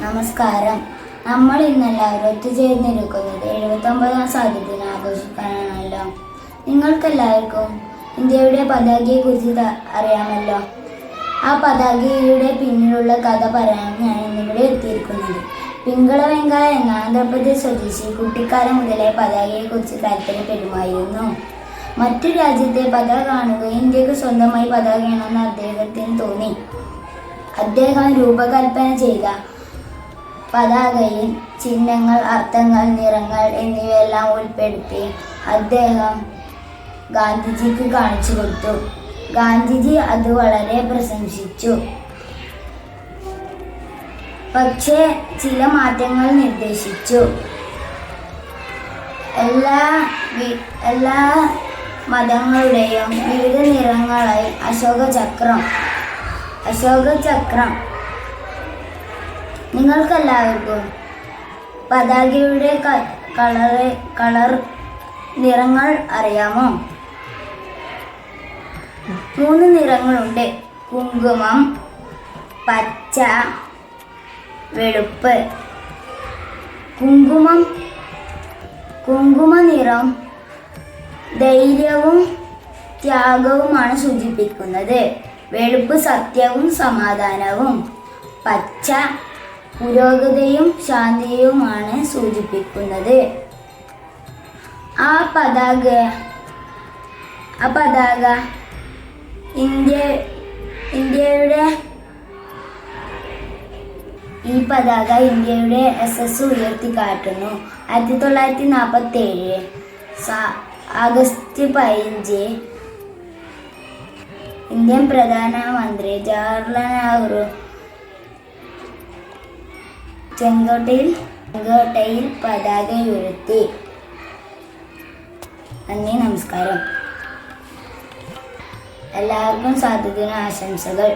നമസ്കാരം. നമ്മൾ ഇന്നെല്ലാവരും ഒത്തുചേർന്നിരിക്കുന്നത് 79ാം സ്വാതന്ത്ര്യദിനം ആഘോഷിക്കാനാണല്ലോ. നിങ്ങൾക്കെല്ലാവർക്കും ഇന്ത്യയുടെ പതാകയെക്കുറിച്ച് അറിയാമല്ലോ. ആ പതാകയുടെ പിന്നിലുള്ള കഥ പറയാൻ ഞാൻ ഇന്നിവിടെ എത്തിയിരിക്കുന്നത്. പിങ്കള വെങ്കായ എന്ന ആന്ധ്രാപ്രദേശ് സ്വദേശി കുട്ടിക്കാലം മുതലേ പതാകയെക്കുറിച്ച് താല്പര്യപ്പെടുമായിരുന്നു. മറ്റു രാജ്യത്തെ പതാക കാണുകയും ഇന്ത്യക്ക് സ്വന്തമായി പതാകയാണെന്ന് അദ്ദേഹത്തിന് തോന്നി. അദ്ദേഹം രൂപകൽപ്പന ചെയ്ത പതാകയിൽ ചിഹ്നങ്ങൾ, അർത്ഥങ്ങൾ, നിറങ്ങൾ എന്നിവയെല്ലാം ഉൾപ്പെടുത്തി അദ്ദേഹം ഗാന്ധിജിക്ക് കാണിച്ചു കൊടുത്തു. ഗാന്ധിജി അത് വളരെ പ്രശംസിച്ചു. പക്ഷേ ചില മാറ്റങ്ങൾ നിർദ്ദേശിച്ചു. എല്ലാ മതങ്ങളുടെയും വിവിധ നിറങ്ങളായി അശോകചക്രം. നിങ്ങൾക്കെല്ലാവർക്കും പതാകയുടെ കളർ നിറങ്ങൾ അറിയാമോ? 3 നിറങ്ങളുണ്ട്: കുങ്കുമം, പച്ച, വെളുപ്പ്. കുങ്കുമ നിറം ധൈര്യവും ത്യാഗവുമാണ് സൂചിപ്പിക്കുന്നത്. വെളുപ്പ് സത്യവും സമാധാനവും. പച്ച പുരോഗതിയും ശാന്തിയുമാണ് സൂചിപ്പിക്കുന്നത്. ഈ പതാക ഇന്ത്യയുടെ യശസ്സ് ഉയർത്തിക്കാട്ടുന്നു. 1947 ആഗസ്റ്റ് 15 ഇന്ത്യൻ പ്രധാനമന്ത്രി ജവഹർലാൽ നെഹ്റു ചെങ്കോട്ടയിൽ പതാക ഉയർത്തി. നന്ദി, നമസ്കാരം. എല്ലാവർക്കും സ്വാതന്ത്ര്യ ആശംസകൾ.